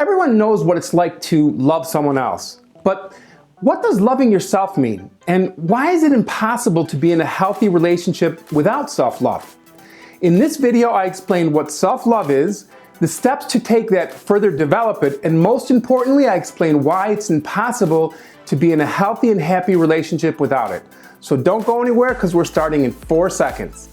Everyone knows what it's like to love someone else, but what does loving yourself mean? And why is it impossible to be in a healthy relationship without self-love? In this video, I explain what self-love is, the steps to take that further develop it, and most importantly, I explain why it's impossible to be in a healthy and happy relationship without it. So don't go anywhere because we're starting in 4 seconds.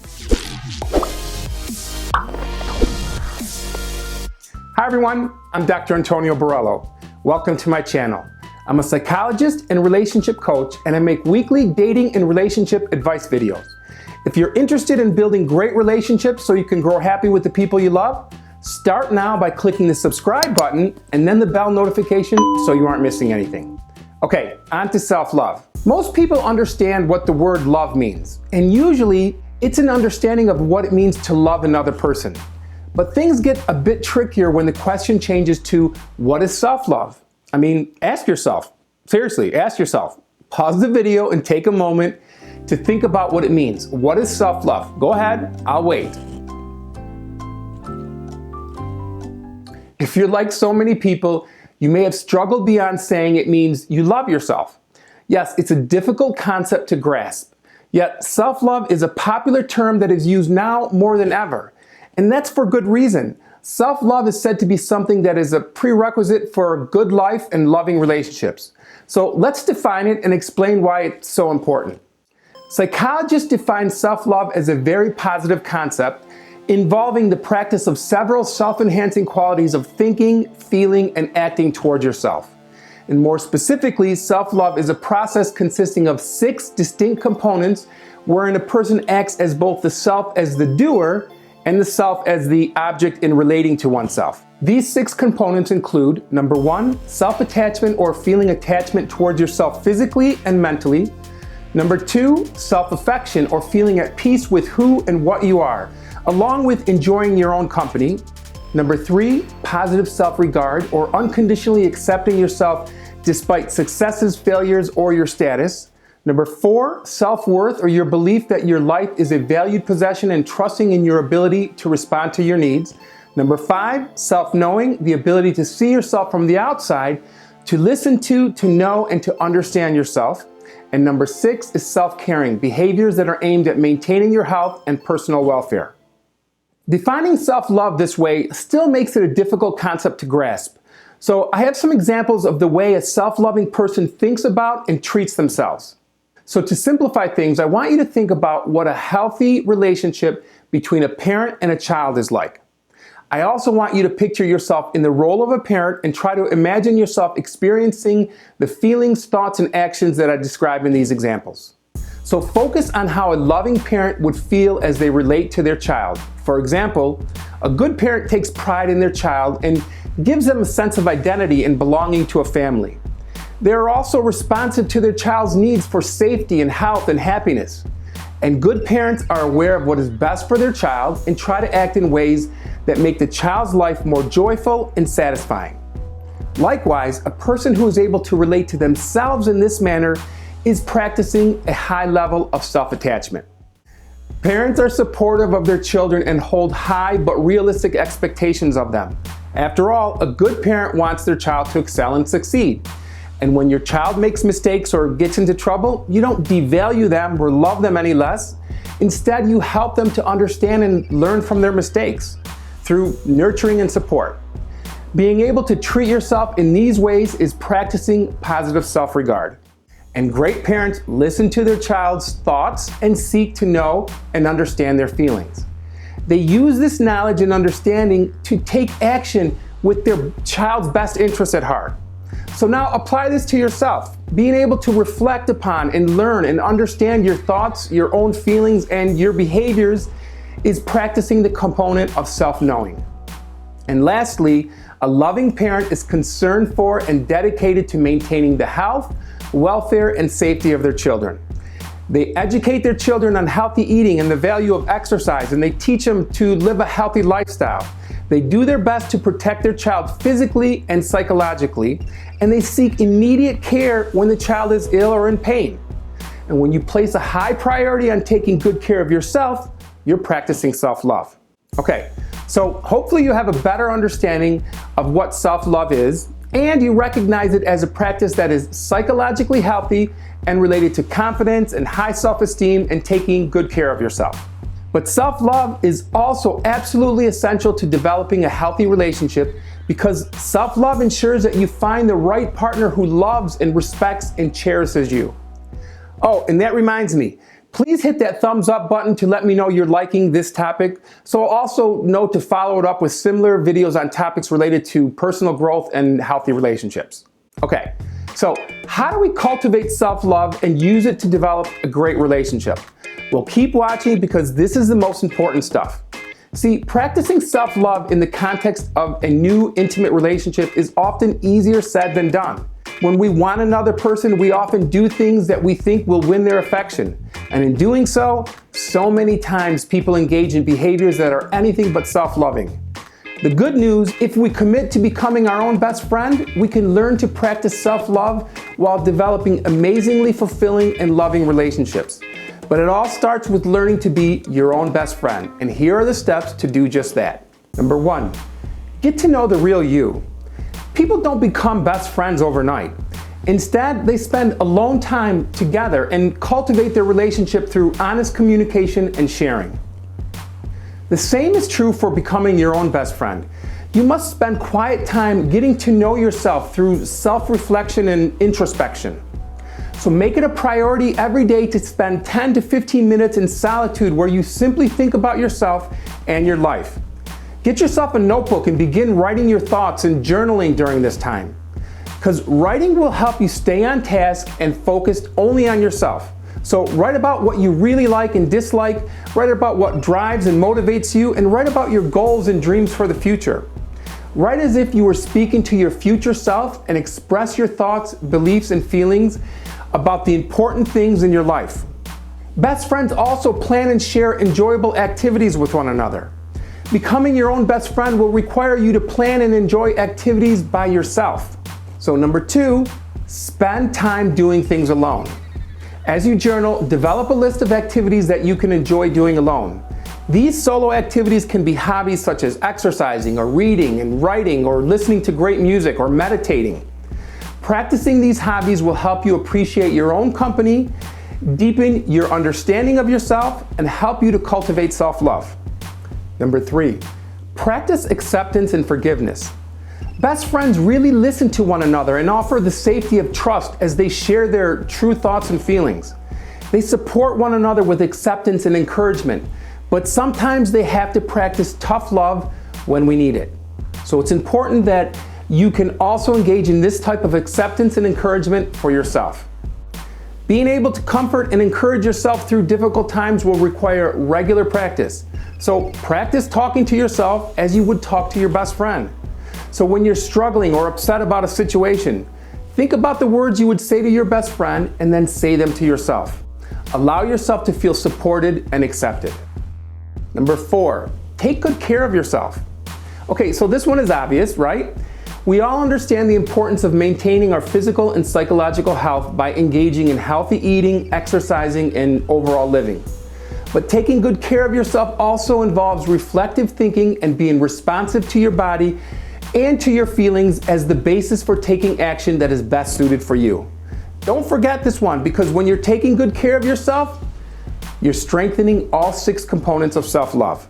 Hi everyone, I'm Dr. Antonio Borrello. Welcome to my channel. I'm a psychologist and relationship coach, and I make weekly dating and relationship advice videos. If you're interested in building great relationships so you can grow happy with the people you love, start now by clicking the subscribe button and then the bell notification so you aren't missing anything. Okay, on to self-love. Most people understand what the word love means, and usually it's an understanding of what it means to love another person. But things get a bit trickier when the question changes to what is self-love? I mean, ask yourself, seriously, ask yourself. Pause the video and take a moment to think about what it means. What is self-love? Go ahead, I'll wait. If you're like so many people, you may have struggled beyond saying it means you love yourself. Yes, it's a difficult concept to grasp. Yet self-love is a popular term that is used now more than ever. And that's for good reason. Self-love is said to be something that is a prerequisite for a good life and loving relationships. So let's define it and explain why it's so important. Psychologists define self-love as a very positive concept involving the practice of several self-enhancing qualities of thinking, feeling, and acting towards yourself. And more specifically, self-love is a process consisting of 6 distinct components wherein a person acts as both the self as the doer and the self as the object in relating to oneself. These 6 components include, number 1, self-attachment or feeling attachment towards yourself physically and mentally. Number 2, self-affection or feeling at peace with who and what you are, along with enjoying your own company. Number 3, positive self-regard or unconditionally accepting yourself despite successes, failures, or your status. Number 4, self-worth or your belief that your life is a valued possession and trusting in your ability to respond to your needs. Number 5, self-knowing, the ability to see yourself from the outside, to listen to know, and to understand yourself. And number 6 is self-caring, behaviors that are aimed at maintaining your health and personal welfare. Defining self-love this way still makes it a difficult concept to grasp. So I have some examples of the way a self-loving person thinks about and treats themselves. So to simplify things, I want you to think about what a healthy relationship between a parent and a child is like. I also want you to picture yourself in the role of a parent and try to imagine yourself experiencing the feelings, thoughts, and actions that I describe in these examples. So focus on how a loving parent would feel as they relate to their child. For example, a good parent takes pride in their child and gives them a sense of identity and belonging to a family. They are also responsive to their child's needs for safety and health and happiness. And good parents are aware of what is best for their child and try to act in ways that make the child's life more joyful and satisfying. Likewise, a person who is able to relate to themselves in this manner is practicing a high level of self-attachment. Parents are supportive of their children and hold high but realistic expectations of them. After all, a good parent wants their child to excel and succeed. And when your child makes mistakes or gets into trouble, you don't devalue them or love them any less. Instead, you help them to understand and learn from their mistakes through nurturing and support. Being able to treat yourself in these ways is practicing positive self-regard. And great parents listen to their child's thoughts and seek to know and understand their feelings. They use this knowledge and understanding to take action with their child's best interests at heart. So now apply this to yourself. Being able to reflect upon and learn and understand your thoughts, your own feelings, and your behaviors is practicing the component of self-knowing. And lastly, a loving parent is concerned for and dedicated to maintaining the health, welfare, and safety of their children. They educate their children on healthy eating and the value of exercise, and they teach them to live a healthy lifestyle. They do their best to protect their child physically and psychologically, and they seek immediate care when the child is ill or in pain. And when you place a high priority on taking good care of yourself, you're practicing self-love. Okay, So hopefully you have a better understanding of what self-love is, and you recognize it as a practice that is psychologically healthy and related to confidence and high self-esteem and taking good care of yourself. But self-love is also absolutely essential to developing a healthy relationship, because self-love ensures that you find the right partner who loves and respects and cherishes you. Oh, and that reminds me, please hit that thumbs up button to let me know you're liking this topic. So also note to follow it up with similar videos on topics related to personal growth and healthy relationships. Okay, so how do we cultivate self-love and use it to develop a great relationship? Well, keep watching, because this is the most important stuff. See, practicing self-love in the context of a new intimate relationship is often easier said than done. When we want another person, we often do things that we think will win their affection. And in doing so, so many times people engage in behaviors that are anything but self-loving. The good news, if we commit to becoming our own best friend, we can learn to practice self-love while developing amazingly fulfilling and loving relationships. But it all starts with learning to be your own best friend. And here are the steps to do just that. Number 1, get to know the real you. People don't become best friends overnight. Instead, they spend alone time together and cultivate their relationship through honest communication and sharing. The same is true for becoming your own best friend. You must spend quiet time getting to know yourself through self-reflection and introspection. So make it a priority every day to spend 10 to 15 minutes in solitude where you simply think about yourself and your life. Get yourself a notebook and begin writing your thoughts and journaling during this time. Because writing will help you stay on task and focused only on yourself. So write about what you really like and dislike, write about what drives and motivates you, and write about your goals and dreams for the future. Write as if you were speaking to your future self, and express your thoughts, beliefs, and feelings about the important things in your life. Best friends also plan and share enjoyable activities with one another. Becoming your own best friend will require you to plan and enjoy activities by yourself. So number 2, spend time doing things alone. As you journal, develop a list of activities that you can enjoy doing alone. These solo activities can be hobbies such as exercising or reading and writing or listening to great music or meditating. Practicing these hobbies will help you appreciate your own company, deepen your understanding of yourself, and help you to cultivate self-love. Number 3, practice acceptance and forgiveness. Best friends really listen to one another and offer the safety of trust as they share their true thoughts and feelings. They support one another with acceptance and encouragement, but sometimes they have to practice tough love when we need it. So it's important that you can also engage in this type of acceptance and encouragement for yourself. Being able to comfort and encourage yourself through difficult times will require regular practice. So practice talking to yourself as you would talk to your best friend. So when you're struggling or upset about a situation, think about the words you would say to your best friend and then say them to yourself. Allow yourself to feel supported and accepted. Number 4, take good care of yourself. Okay, so this one is obvious, right? We all understand the importance of maintaining our physical and psychological health by engaging in healthy eating, exercising, and overall living. But taking good care of yourself also involves reflective thinking and being responsive to your body and to your feelings as the basis for taking action that is best suited for you. Don't forget this one, because when you're taking good care of yourself, you're strengthening all 6 components of self-love.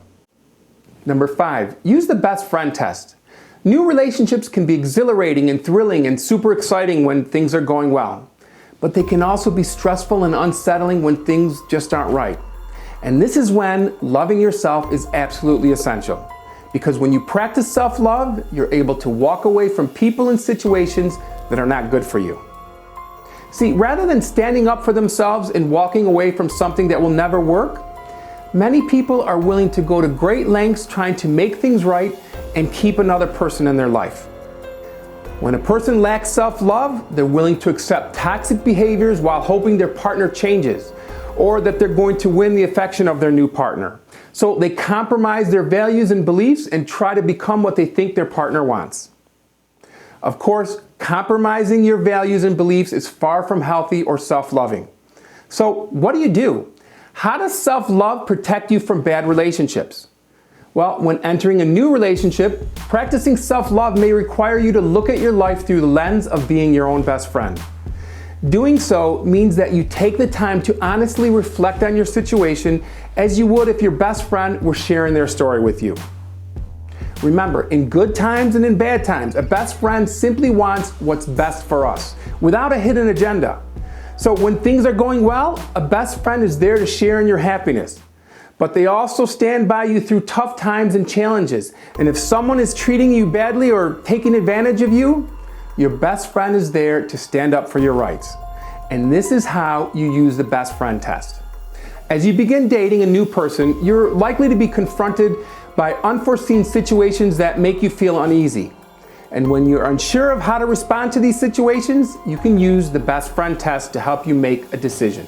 Number 5, use the best friend test. New relationships can be exhilarating and thrilling and super exciting when things are going well. But they can also be stressful and unsettling when things just aren't right. And this is when loving yourself is absolutely essential. Because when you practice self-love, you're able to walk away from people and situations that are not good for you. See, rather than standing up for themselves and walking away from something that will never work, many people are willing to go to great lengths trying to make things right and keep another person in their life. When a person lacks self-love, they're willing to accept toxic behaviors while hoping their partner changes, or that they're going to win the affection of their new partner. So they compromise their values and beliefs and try to become what they think their partner wants. Of course, compromising your values and beliefs is far from healthy or self-loving. So what do? How does self-love protect you from bad relationships? Well, when entering a new relationship, practicing self-love may require you to look at your life through the lens of being your own best friend. Doing so means that you take the time to honestly reflect on your situation as you would if your best friend were sharing their story with you. Remember, in good times and in bad times, a best friend simply wants what's best for us, without a hidden agenda. So when things are going well, a best friend is there to share in your happiness. But they also stand by you through tough times and challenges. And if someone is treating you badly or taking advantage of you, your best friend is there to stand up for your rights. And this is how you use the best friend test. As you begin dating a new person, you're likely to be confronted by unforeseen situations that make you feel uneasy. And when you're unsure of how to respond to these situations, you can use the best friend test to help you make a decision.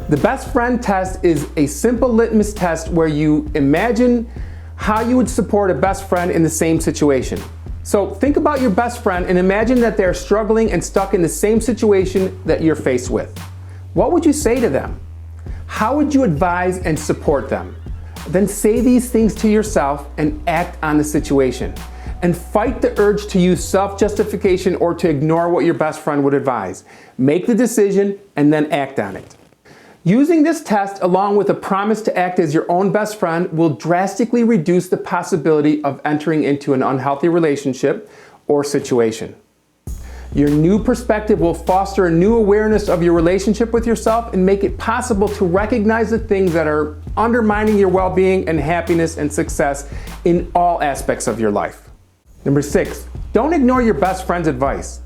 The best friend test is a simple litmus test where you imagine how you would support a best friend in the same situation. So think about your best friend and imagine that they're struggling and stuck in the same situation that you're faced with. What would you say to them? How would you advise and support them? Then say these things to yourself and act on the situation. And fight the urge to use self-justification or to ignore what your best friend would advise. Make the decision and then act on it. Using this test along with a promise to act as your own best friend will drastically reduce the possibility of entering into an unhealthy relationship or situation. Your new perspective will foster a new awareness of your relationship with yourself and make it possible to recognize the things that are undermining your well-being and happiness and success in all aspects of your life. Number 6, don't ignore your best friend's advice.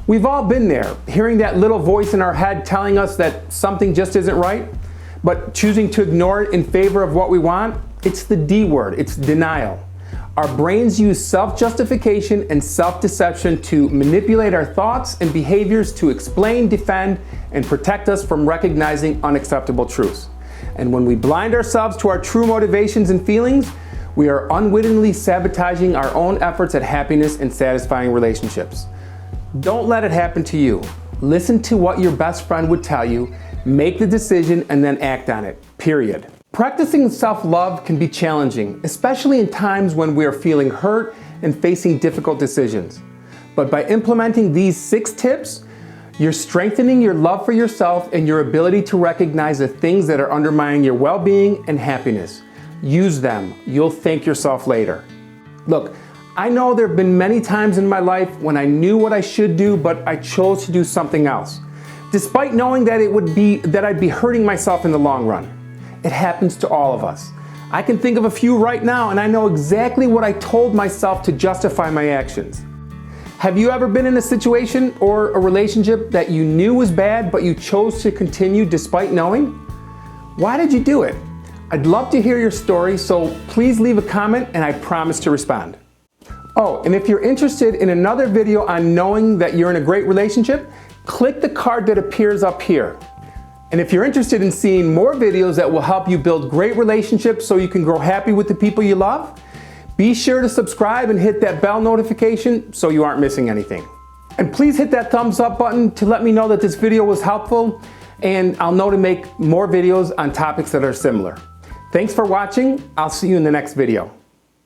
We've all been there, hearing that little voice in our head telling us that something just isn't right, but choosing to ignore it in favor of what we want. It's the D word, it's denial. Our brains use self-justification and self-deception to manipulate our thoughts and behaviors to explain, defend, and protect us from recognizing unacceptable truths. And when we blind ourselves to our true motivations and feelings, we are unwittingly sabotaging our own efforts at happiness and satisfying relationships. Don't let it happen to you. Listen to what your best friend would tell you, make the decision, and then act on it, period. Practicing self-love can be challenging, especially in times when we are feeling hurt and facing difficult decisions. But by implementing these 6 tips, you're strengthening your love for yourself and your ability to recognize the things that are undermining your well-being and happiness. Use them. You'll thank yourself later. Look, I know there have been many times in my life when I knew what I should do, but I chose to do something else, despite knowing that I'd be hurting myself in the long run. It happens to all of us. I can think of a few right now, and I know exactly what I told myself to justify my actions. Have you ever been in a situation or a relationship that you knew was bad, but you chose to continue despite knowing? Why did you do it? I'd love to hear your story, so please leave a comment and I promise to respond. Oh, and if you're interested in another video on knowing that you're in a great relationship, click the card that appears up here. And if you're interested in seeing more videos that will help you build great relationships so you can grow happy with the people you love, be sure to subscribe and hit that bell notification so you aren't missing anything. And please hit that thumbs up button to let me know that this video was helpful, and I'll know to make more videos on topics that are similar. Thanks for watching. I'll see you in the next video.